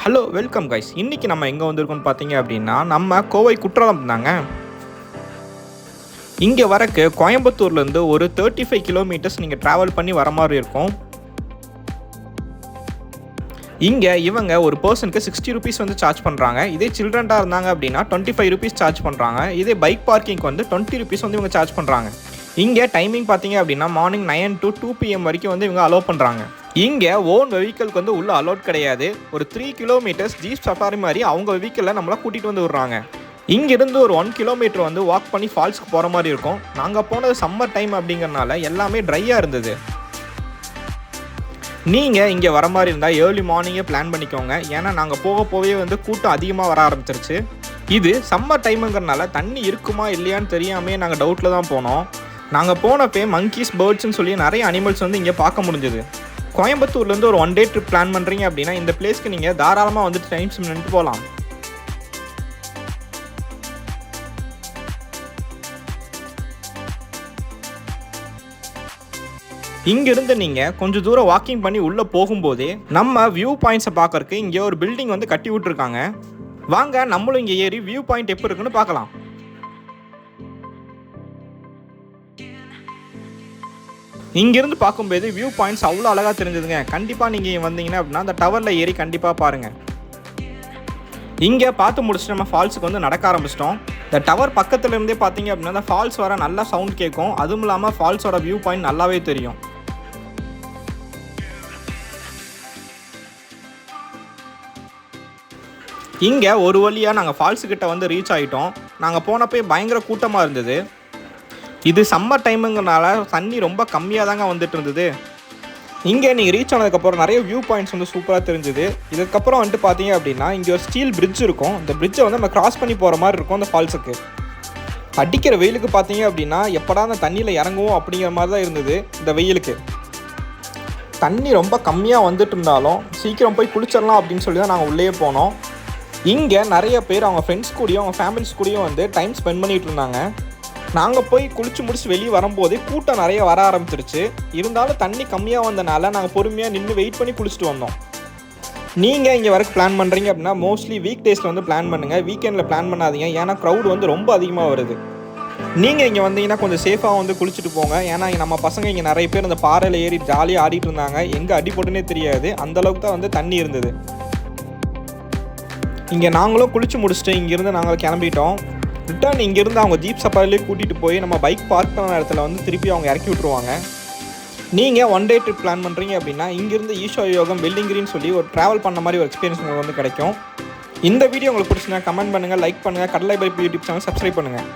Hello welcome guys. இன்றைக்கி நம்ம எங்கே வந்திருக்கோம்னு பார்த்தீங்க அப்படின்னா நம்ம கோவை குற்றாலம் தாங்க. இங்கே வரக்கு கோயம்புத்தூர்லேருந்து ஒரு 35 கிலோமீட்டர்ஸ் நீங்கள் ட்ராவல் பண்ணி வர மாதிரி இருக்கும். இங்கே இவங்க ஒரு பர்சனுக்கு 60 ருபீஸ் வந்து சார்ஜ் பண்ணுறாங்க. இதே சில்ட்ரன்டாக இருந்தாங்க அப்படின்னா 25 ருபீஸ் சார்ஜ் பண்ணுறாங்க. இதே பைக் பார்க்கிங்க்கு வந்து 20 ருபீஸ் வந்து இவங்க சார்ஜ் பண்ணுறாங்க. இங்கே டைமிங் பார்த்தீங்க அப்படின்னா மார்னிங் 9 to 2 PM வரைக்கும் வந்து இவங்க அலோவ் பண்ணுறாங்க. இங்கே ஓன் வெஹிக்கிள்க்கு வந்து உள்ள அலோட் கிடையாது. ஒரு 3 கிலோமீட்டர்ஸ் ஜீப் சஃபாரி மாதிரி அவங்க வெஹிக்கிளில் நம்மளை கூட்டிகிட்டு வந்து விடுறாங்க. இங்கேருந்து ஒரு 1 கிலோமீட்டர் வந்து வாக் பண்ணி ஃபால்ஸ்க்கு போகிற மாதிரி இருக்கும். நாங்கள் போனது சம்மர் டைம் அப்படிங்கிறனால எல்லாமே ட்ரையாக இருந்தது. நீங்கள் இங்கே வர மாதிரி இருந்தால் ஏர்லி மார்னிங்கே பிளான் பண்ணிக்கோங்க. ஏன்னா நாங்கள் போகவே வந்து கூட்டம் அதிகமாக வர ஆரம்பிச்சிருச்சு. இது சம்மர் டைமுங்கிறனால தண்ணி இருக்குமா இல்லையான்னு தெரியாமே நாங்கள் டவுட்டில் தான் போனோம். நாங்கள் போனப்போ மங்கீஸ், பேர்ட்ஸ்ன்னு சொல்லி நிறைய அனிமல்ஸ் வந்து இங்கே பார்க்க முடிஞ்சுது. கோயம்புத்தூர்லேருந்து ஒரு 1 டே ட்ரிப் பிளான் பண்ணுறீங்க அப்படின்னா இந்த பிளேஸ்க்கு நீங்கள் தாராளமாக வந்துட்டு டைம் ஸ்பெண்ட் பண்ணிட்டு போகலாம். இங்கிருந்து நீங்கள் கொஞ்சம் தூரம் வாக்கிங் பண்ணி உள்ளே போகும்போதே நம்ம வியூ பாயிண்ட்ஸை பார்க்கறக்கு இங்கே ஒரு பில்டிங் வந்து கட்டி விட்டுருக்காங்க. வாங்க நம்மளும் இங்கே ஏறி வியூ பாயிண்ட் எப்படி இருக்குன்னு பார்க்கலாம். இங்கிருந்து பார்க்கும்போது வியூ பாயிண்ட்ஸ் அவ்வளோ அழகாக தெரிஞ்சதுங்க. கண்டிப்பாக நீங்கள் வந்தீங்கன்னா அப்படின்னா அந்த டவரில் ஏறி கண்டிப்பாக பாருங்கள். இங்கே பார்த்து முடிச்சுட்டு நம்ம ஃபால்ஸுக்கு வந்து நடக்க ஆரம்பிச்சிட்டோம். இந்த டவர் பக்கத்தில் இருந்தே பார்த்தீங்க அப்படின்னா அந்த ஃபால்ஸ் வர நல்லா சவுண்ட் கேட்கும். அதுவும் இல்லாமல் ஃபால்ஸோட வியூ பாயிண்ட் நல்லாவே தெரியும். இங்கே ஒரு வழியாக நாங்கள் ஃபால்ஸுக்கிட்ட வந்து ரீச் ஆகிட்டோம். நாங்கள் போனப்போ பயங்கர கூட்டமாக இருந்தது. இது சம்மர் டைமுங்கிறனால தண்ணி ரொம்ப கம்மியாக தாங்க வந்துட்டு இருந்தது. இங்கே நீங்கள் ரீச் ஆனதுக்கப்புறம் நிறைய வியூ பாயிண்ட்ஸ் வந்து சூப்பராக தெரிஞ்சுது. இதுக்கப்புறம் வந்துட்டு பார்த்தீங்க அப்படின்னா இங்கே ஒரு ஸ்டீல் பிரிட்ஜ் இருக்கும். இந்த பிரிட்ஜை வந்து நம்ம கிராஸ் பண்ணி போகிற மாதிரி இருக்கும். அந்த ஃபால்ஸுக்கு அடிக்கிற வெயிலுக்கு பார்த்தீங்க அப்படின்னா எப்படா அந்த தண்ணியில் இறங்குவோம் அப்படிங்கிற மாதிரி தான் இருந்தது. இந்த வெயிலுக்கு தண்ணி ரொம்ப கம்மியாக வந்துட்டு இருந்தாலும் சீக்கிரம் போய் குளிச்சிடலாம் அப்படின்னு சொல்லி தான் நாங்கள் உள்ளே போனோம். இங்கே நிறைய பேர் அவங்க ஃப்ரெண்ட்ஸ் கூடயும் அவங்க ஃபேமிலிஸ் கூடயும் வந்து டைம் ஸ்பெண்ட் பண்ணிகிட்டு இருந்தாங்க. நாங்கள் போய் குளிச்சு முடிச்சு வெளியே வரும்போதே கூட்டம் நிறைய வர ஆரம்பிச்சிருச்சு. இருந்தாலும் தண்ணி கம்மியாக வந்தனால நாங்கள் பொறுமையாக நின்று வெயிட் பண்ணி குளிச்சுட்டு வந்தோம். நீங்கள் இங்கே வரைக்கும் பிளான் பண்ணுறீங்க அப்படின்னா மோஸ்ட்லி வீக் டேஸில் வந்து பிளான் பண்ணுங்கள். வீக்கெண்டில் பிளான் பண்ணாதீங்க. ஏன்னா க்ரௌட் வந்து ரொம்ப அதிகமாக வருது. நீங்கள் இங்கே வந்தீங்கன்னா கொஞ்சம் சேஃபாக வந்து குளிச்சுட்டு போங்க. ஏன்னா நம்ம பசங்க இங்கே நிறைய பேர் இந்த பாறையில் ஏறி ஜாலியாக ஆடிட்டு இருந்தாங்க. எங்கே அடி போட்டுனே தெரியாது, அந்தளவுக்கு தான் வந்து தண்ணி இருந்தது. இங்கே நாங்களும் குளிச்சு முடிச்சுட்டு இங்கேருந்து நாங்கள் கிளம்பிட்டோம். ரிட்டர்ன் இங்கேருந்து அவங்க ஜீப் சஃபாரிலே கூட்டிகிட்டு போய் நம்ம பைக் பார்க் பண்ண இடத்துல வந்து திருப்பி அவங்க இறக்கி விட்ருவாங்க. நீங்கள் 1 டே ட்ரிப் பிளான் பண்ணுறீங்க அப்படின்னா இங்கேருந்து ஈஷா யோகம் வெல்லிங்கிரின்னு சொல்லி ஒரு ட்ராவல் பண்ண மாதிரி ஒரு எக்ஸ்பீரியன்ஸ் உங்களுக்கு வந்து கிடைக்கும். இந்த வீடியோ உங்களுக்கு பிடிச்சினா கமெண்ட் பண்ணுங்கள், லைக் பண்ணுங்கள். கடலை பர்ஃபி யூடியூப் சேனல் சப்ஸ்கிரைப் பண்ணுங்கள்.